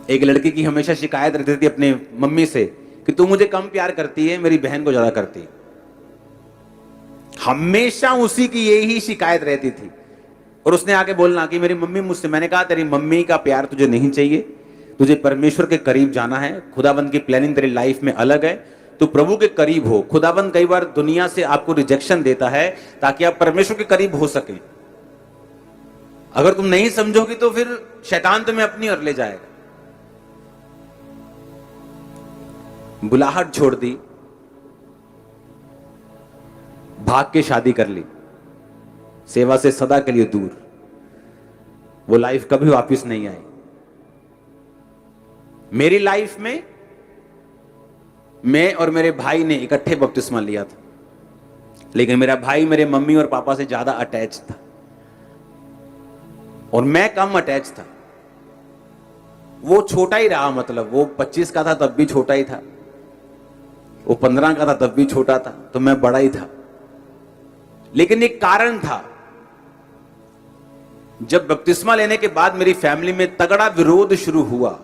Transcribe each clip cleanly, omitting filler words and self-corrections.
एक लड़की की हमेशा शिकायत रहती थी अपने मम्मी से कि तू मुझे कम प्यार करती है, मेरी बहन को ज्यादा करती है। हमेशा उसी की यही शिकायत रहती थी। और उसने आके बोलना कि मेरी मम्मी मुझसे, मैंने कहा तेरी मम्मी का प्यार तुझे नहीं चाहिए, तुझे परमेश्वर के करीब जाना है। खुदाबंद की प्लानिंग तेरी लाइफ में अलग है, तू प्रभु के करीब हो। खुदाबंद कई बार दुनिया से आपको रिजेक्शन देता है ताकि आप परमेश्वर के करीब हो सके। अगर तुम नहीं समझोगी तो फिर शैतान तुम्हें अपनी ओर ले जाएगा। बुलाहट छोड़ दी, भाग के शादी कर ली, सेवा से सदा के लिए दूर। वो लाइफ कभी वापस नहीं आई। मेरी लाइफ में मैं और मेरे भाई ने इकट्ठे बपतिस्मा लिया था, लेकिन मेरा भाई मेरे मम्मी और पापा से ज्यादा अटैच था और मैं कम अटैच था। वो छोटा ही रहा, मतलब वो 25 का था तब भी छोटा ही था, वो 15 का था तब भी छोटा था, तो मैं बड़ा ही था। लेकिन एक कारण था, जब बपतिस्मा लेने के बाद मेरी फैमिली में तगड़ा विरोध शुरू हुआ,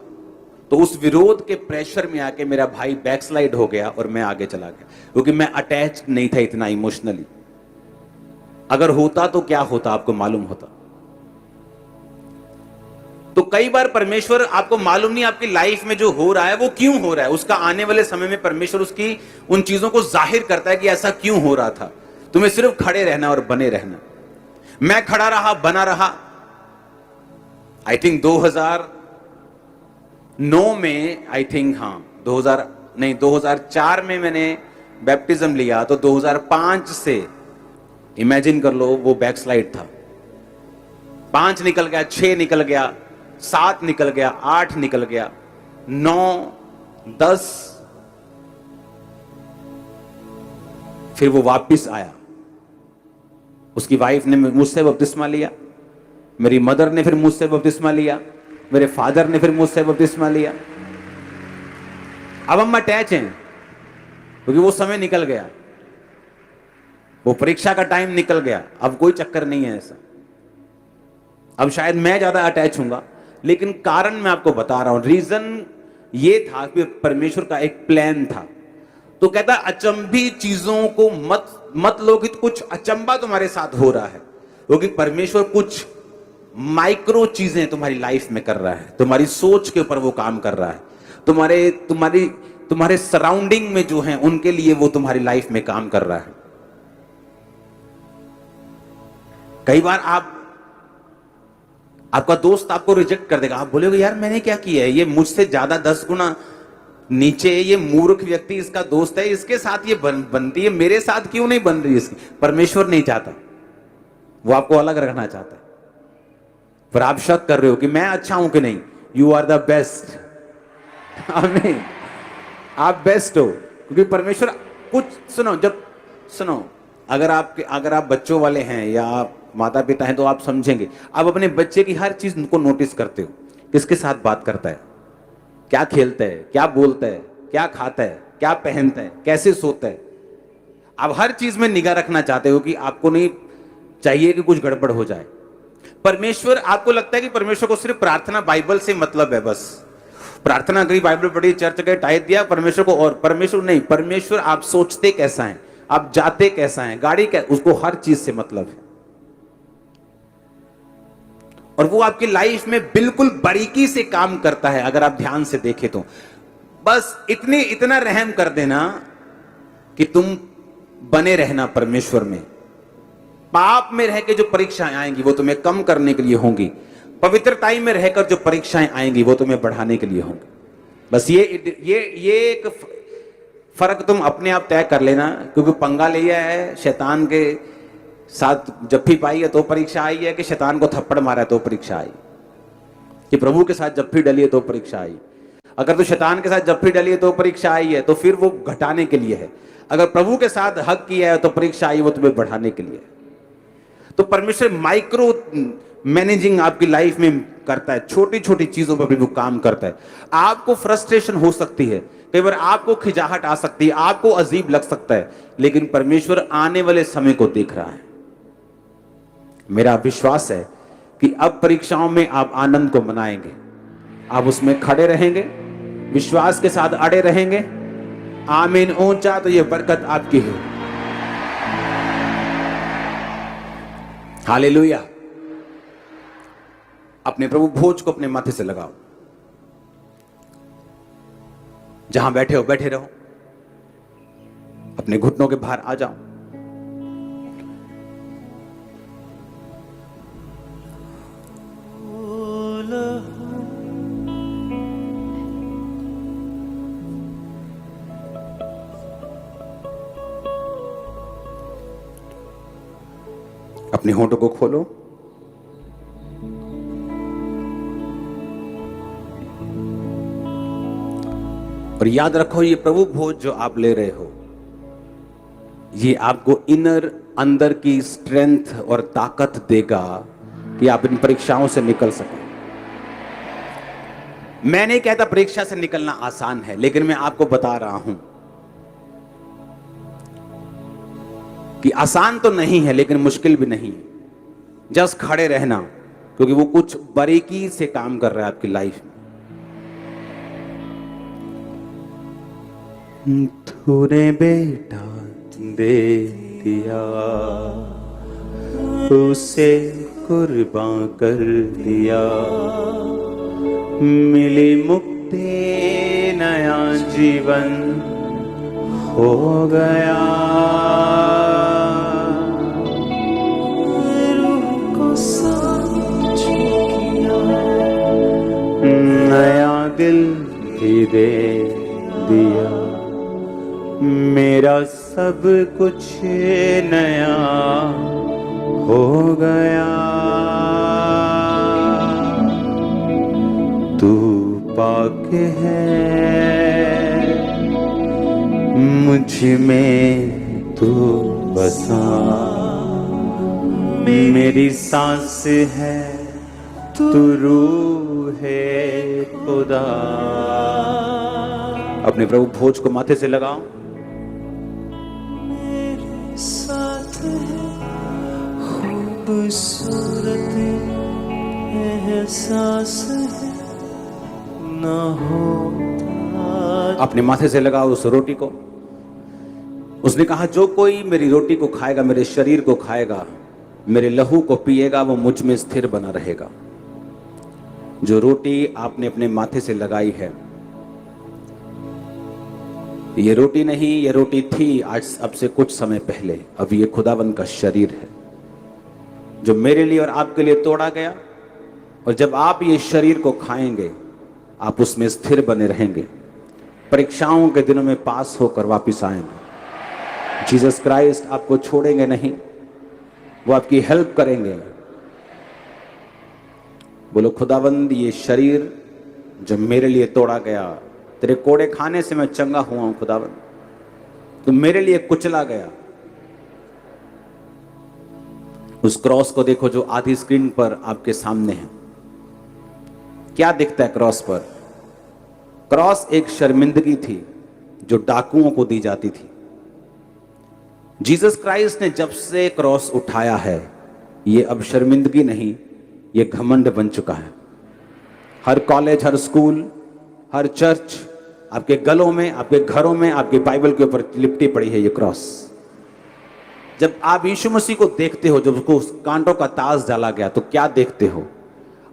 तो उस विरोध के प्रेशर में आके मेरा भाई बैकस्लाइड हो गया और मैं आगे चला गया, क्योंकि मैं अटैच नहीं था इतना इमोशनली। अगर होता तो क्या होता आपको मालूम होता। तो कई बार परमेश्वर, आपको मालूम नहीं आपकी लाइफ में जो हो रहा है वो क्यों हो रहा है, उसका आने वाले समय में परमेश्वर उसकी उन चीजों को जाहिर करता है कि ऐसा क्यों हो रहा था। तुम्हें सिर्फ खड़े रहना और बने रहना। मैं खड़ा रहा, बना रहा। आई थिंक 2009 में, आई थिंक, हाँ 2004 में मैंने बैप्टिज्म लिया, तो 2005 से इमेजिन कर लो वो बैकस्लाइड था। 5 निकल गया, 6 निकल गया, 7 निकल गया, 8 निकल गया, 9, 10, फिर वो वापिस आया। उसकी वाइफ ने मुझसे बपतिस्मा लिया, मेरी मदर ने फिर मुझसे बपतिस्मा लिया, मेरे फादर ने फिर मुझसे बपतिस्मा लिया। अब हम अटैच हैं क्योंकि वो समय निकल गया, वो परीक्षा का टाइम निकल गया। अब कोई चक्कर नहीं है ऐसा। अब शायद मैं ज्यादा अटैच हूंगा, लेकिन कारण मैं आपको बता रहा हूं। रीजन ये था कि परमेश्वर का एक प्लान था। तो कहता अचंभी चीजों को मत लो कि कुछ अचंबा तुम्हारे साथ हो रहा है, क्योंकि परमेश्वर कुछ माइक्रो चीजें तुम्हारी लाइफ में कर रहा है। तुम्हारी सोच के ऊपर वो काम कर रहा है, तुम्हारे सराउंडिंग में जो है उनके लिए वो तुम्हारी लाइफ में काम कर रहा है। कई बार आपका दोस्त आपको रिजेक्ट कर देगा, आप बोलोगे यार मैंने क्या किया है, ये मुझसे ज्यादा 10 गुना नीचे, ये मूर्ख व्यक्ति इसका दोस्त है, इसके साथ ये बनती है, मेरे साथ क्यों नहीं बन रही इसकी। परमेश्वर नहीं चाहता, वो आपको अलग रखना चाहता है। पर आप शक कर रहे हो कि मैं अच्छा हूं कि नहीं। You are the best. आमीन। आप बेस्ट हो, क्योंकि परमेश्वर कुछ, सुनो, अगर आप बच्चों वाले हैं या आप माता पिता हैं तो आप समझेंगे। आप अपने बच्चे की हर चीज को नोटिस करते हो, किसके साथ बात करता है, क्या खेलता है, क्या बोलता है, क्या खाता है, क्या पहनता है, कैसे सोता है। आप हर चीज में निगाह रखना चाहते हो कि आपको नहीं चाहिए कि कुछ गड़बड़ हो जाए। परमेश्वर, आपको लगता है कि परमेश्वर को सिर्फ प्रार्थना बाइबल से मतलब है, बस प्रार्थना करी, बाइबल पढ़ी, चर्च गए, टाइप दिया परमेश्वर को। और परमेश्वर नहीं, परमेश्वर आप सोचते कैसा है, आप जाते कैसा है, गाड़ी उसको हर चीज से मतलब है। और वो आपकी लाइफ में बिल्कुल बारीकी से काम करता है। अगर आप ध्यान से देखें तो बस इतना रहम कर देना कि तुम बने रहना परमेश्वर में। पाप में रह के जो परीक्षाएं आएंगी वो तुम्हें कम करने के लिए होंगी, पवित्रताई में रहकर जो परीक्षाएं आएंगी वो तुम्हें बढ़ाने के लिए होंगी। बस ये एक फर्क तुम अपने आप तय कर लेना, क्योंकि पंगा लिया है शैतान के साथ, जप्फी पाई है तो परीक्षा आई है, कि शैतान को थप्पड़ मारा है तो परीक्षा आई, कि प्रभु के साथ जप्फी डली है तो परीक्षा आई। अगर तो शैतान के साथ जप्फी डली है तो परीक्षा आई है, तो फिर वो घटाने के लिए है। अगर प्रभु के साथ हक किया है तो परीक्षा आई, वो तुम्हें बढ़ाने के लिए है। तो परमेश्वर माइक्रो मैनेजिंग आपकी लाइफ में करता है, छोटी छोटी चीजों पर भी वो काम करता है। आपको फ्रस्ट्रेशन हो सकती है, कई बार आपको खिजाहट आ सकती है, आपको अजीब लग सकता है, लेकिन परमेश्वर आने वाले समय को देख रहा है। मेरा विश्वास है कि अब परीक्षाओं में आप आनंद को मनाएंगे, आप उसमें खड़े रहेंगे, विश्वास के साथ अड़े रहेंगे, आमीन ऊंचा, तो ये बरकत आपकी है। हालेलुया। अपने प्रभु भोज को अपने माथे से लगाओ। जहां बैठे हो बैठे रहो, अपने घुटनों के बाहर आ जाओ। अपने होंठों को खोलो और याद रखो, ये प्रभु भोज जो आप ले रहे हो, ये आपको इनर अंदर की स्ट्रेंथ और ताकत देगा कि आप इन परीक्षाओं से निकल सकें। मैं नहीं कहता परीक्षा से निकलना आसान है, लेकिन मैं आपको बता रहा हूं कि आसान तो नहीं है लेकिन मुश्किल भी नहीं है। जस्ट खड़े रहना, क्योंकि वो कुछ बारीकी से काम कर रहा है आपकी लाइफ में। तूने बेटा दे दिया, उसे कुर्बान कर दिया, मिली मुक्ति, नया जीवन हो गया। नया दिल भी दे दिया, मेरा सब कुछ नया हो गया। तू पाके है मुझ में, तू बसा, मेरी सांस है, तू रूह है खुदा। अपने प्रभु भोज को माथे से लगाओ। मेरे साथ है खूबसूरत एहसास है, ना होता। अपने माथे से लगाओ उस रोटी को। उसने कहा, जो कोई मेरी रोटी को खाएगा, मेरे शरीर को खाएगा, मेरे लहू को पिएगा, वो मुझ में स्थिर बना रहेगा। जो रोटी आपने अपने माथे से लगाई है, ये रोटी नहीं, ये रोटी थी आज अब से कुछ समय पहले। अब ये खुदावन का शरीर है जो मेरे लिए और आपके लिए तोड़ा गया। और जब आप ये शरीर को खाएंगे, आप उसमें स्थिर बने रहेंगे, परीक्षाओं के दिनों में पास होकर वापिस आएंगे। जीसस क्राइस्ट आपको छोड़ेंगे नहीं, वो आपकी हेल्प करेंगे। बोलो, खुदावंद ये शरीर जो मेरे लिए तोड़ा गया, तेरे कोड़े खाने से मैं चंगा हुआ हूं खुदावंद, तो मेरे लिए कुचला गया। उस क्रॉस को देखो जो आधी स्क्रीन पर आपके सामने है। क्या दिखता है क्रॉस पर? क्रॉस एक शर्मिंदगी थी जो डाकुओं को दी जाती थी। जीसस क्राइस्ट ने जब से क्रॉस उठाया है, ये अब शर्मिंदगी नहीं, ये घमंड बन चुका है। हर कॉलेज, हर स्कूल, हर चर्च, आपके गलों में, आपके घरों में, आपके बाइबल के ऊपर लिपटी पड़ी है ये क्रॉस। जब आप यीशु मसीह को देखते हो, जब उसको कांटों का ताज डाला गया, तो क्या देखते हो?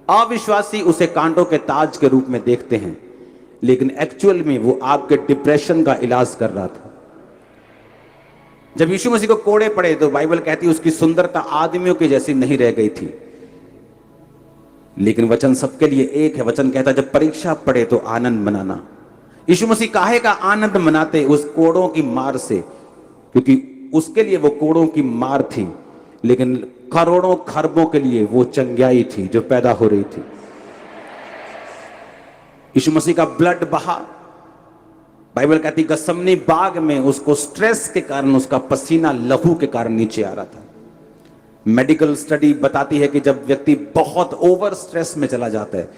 अविश्वासी उसे कांटों के ताज के रूप में देखते हैं, लेकिन एक्चुअल में वो आपके डिप्रेशन का इलाज कर रहा था। जब यीशु मसीह को कोड़े पड़े, तो बाइबल कहती है उसकी सुंदरता आदमियों की जैसी नहीं रह गई थी। लेकिन वचन सबके लिए एक है। वचन कहता है जब परीक्षा पड़े तो आनंद मनाना। यीशु मसीह काहे का आनंद मनाते? उस कोड़ों की मार से, क्योंकि उसके लिए वो कोड़ों की मार थी, लेकिन करोड़ों खरबों के लिए वो चंगाई थी जो पैदा हो रही थी। यीशु मसीह का ब्लड बहा। बाइबल कहती गसमनी बाग में उसको स्ट्रेस के कारण, उसका पसीना लहू के कारण नीचे आ रहा था। मेडिकल स्टडी बताती है कि जब व्यक्ति बहुत ओवर स्ट्रेस में चला जाता है,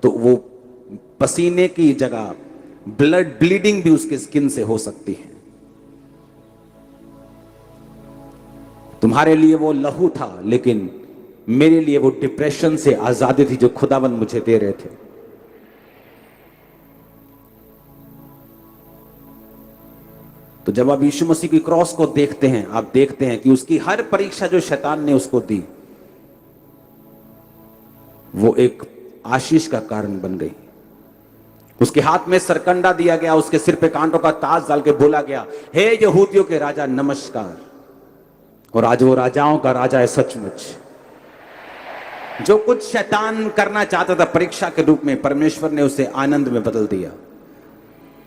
तो वो पसीने की जगह ब्लड ब्लीडिंग भी उसके स्किन से हो सकती है। तुम्हारे लिए वो लहू था, लेकिन मेरे लिए वो डिप्रेशन से आजादी थी जो खुदावन मुझे दे रहे थे। तो जब आप यीशु मसीह की क्रॉस को देखते हैं, आप देखते हैं कि उसकी हर परीक्षा जो शैतान ने उसको दी, वो एक आशीष का कारण बन गई। उसके हाथ में सरकंडा दिया गया, उसके सिर पे कांटों का ताज डाल के बोला गया, हे यहूदियों के राजा नमस्कार। और आज वो राजाओं का राजा है सचमुच। जो कुछ शैतान करना चाहता था परीक्षा के रूप में, परमेश्वर ने उसे आनंद में बदल दिया।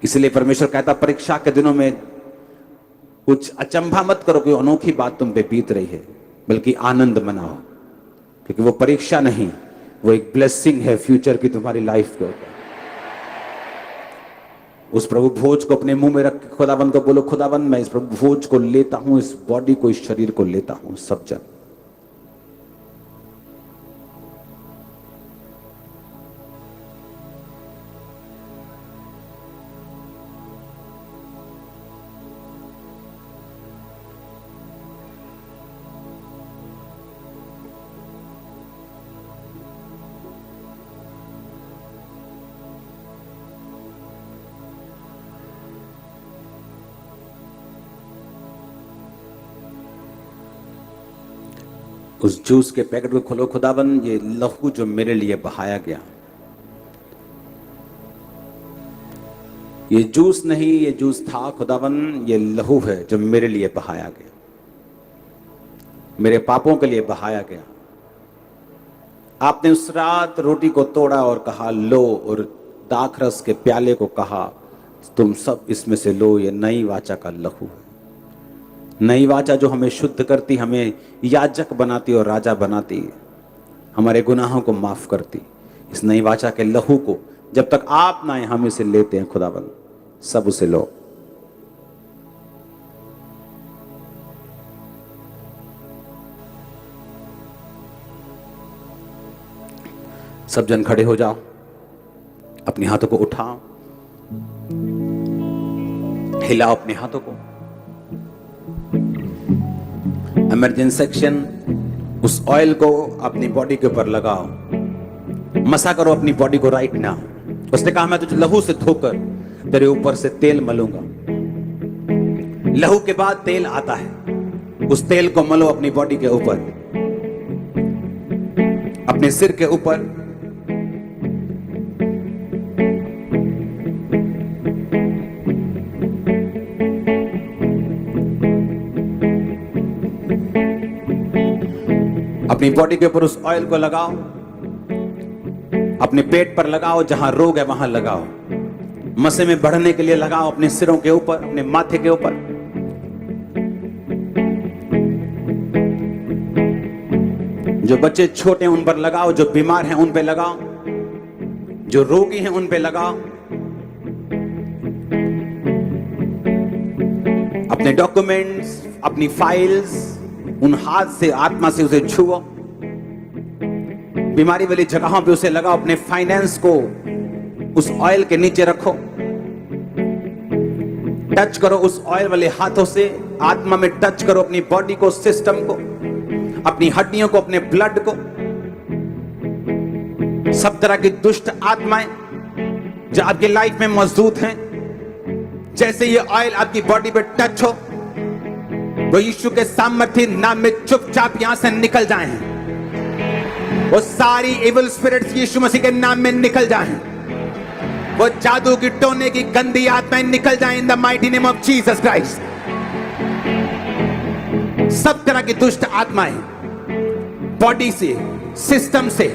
इसलिए परमेश्वर कहता, परीक्षा के दिनों में कुछ अचंभा मत करो, कोई अनोखी बात तुम पे बीत रही है, बल्कि आनंद मनाओ, क्योंकि वो परीक्षा नहीं, वो एक ब्लेसिंग है फ्यूचर की तुम्हारी लाइफ के ऊपर। उस प्रभु भोज को अपने मुंह में रख के खुदाबंद को बोलो, खुदाबंद मैं इस प्रभु भोज को लेता हूं, इस बॉडी को, इस शरीर को लेता हूं, सब जन। उस जूस के पैकेट को खोलो, खुदाबंद ये लहू जो मेरे लिए बहाया गया, ये जूस नहीं, ये जूस था खुदाबंद, ये लहू है जो मेरे लिए बहाया गया, मेरे पापों के लिए बहाया गया। आपने उस रात रोटी को तोड़ा और कहा लो, और दाखरस के प्याले को कहा तुम सब इसमें से लो, ये नई वाचा का लहू है। नई वाचा जो हमें शुद्ध करती, हमें याजक बनाती और राजा बनाती, हमारे गुनाहों को माफ करती। इस नई वाचा के लहू को जब तक आप ना हम इसे लेते हैं खुदाबंद, सब उसे लो। सब जन खड़े हो जाओ, अपने हाथों को उठाओ, हिलाओ अपने हाथों को। इमरजेंसी सेक्शन, उस ऑयल को अपनी बॉडी के ऊपर लगाओ, मसा करो अपनी बॉडी को राइट नाउ। उसने कहा मैं तुझे लहू से धोकर तेरे ऊपर से तेल मलूंगा। लहू के बाद तेल आता है, उस तेल को मलो अपनी बॉडी के ऊपर, अपने सिर के ऊपर, अपनी बॉडी के ऊपर उस ऑयल को लगाओ, अपने पेट पर लगाओ, जहां रोग है वहां लगाओ, मसे में बढ़ने के लिए लगाओ, अपने सिरों के ऊपर, अपने माथे के ऊपर। जो बच्चे छोटे हैं उन पर लगाओ, जो बीमार हैं उन पे लगाओ, जो रोगी हैं उन पे लगाओ। अपने डॉक्यूमेंट्स, अपनी फाइल्स, उन हाथ से, आत्मा से उसे छुओ, बीमारी वाली जगहों पे उसे लगाओ। अपने फाइनेंस को उस ऑयल के नीचे रखो, टच करो उस ऑयल वाले हाथों से, आत्मा में टच करो अपनी बॉडी को, सिस्टम को, अपनी हड्डियों को, अपने ब्लड को। सब तरह की दुष्ट आत्माएं जो आपकी लाइफ में मौजूद हैं, जैसे ये ऑयल आपकी बॉडी पे टच हो, वो यीशु के सामर्थ्य नाम में चुपचाप यहां से निकल जाएं। वो सारी इविल स्पिरिट्स यीशु मसीह के नाम में निकल जाएं। वो जादू की, टोने की गंदी आत्माएं निकल जाएं in the mighty name of Jesus Christ. सब तरह की दुष्ट आत्माएं बॉडी से, सिस्टम से,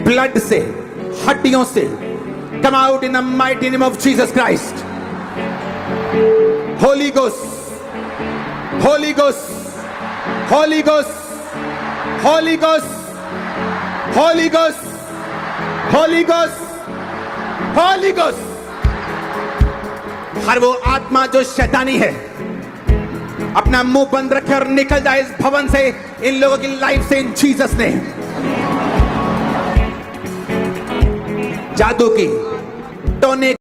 ब्लड से, हड्डियों से, come out in the mighty name of Jesus Christ. Holi ghost, Holy Ghost, Holy Ghost, Holy Ghost, Holy Ghost, Holy Ghost, Holy Ghost। हर वो आत्मा जो शैतानी है, अपना मुंह बंद रखे और निकल जाए इस भवन से, इन लोगों की लाइफ से, इन जीसस ने। जादू की, टोने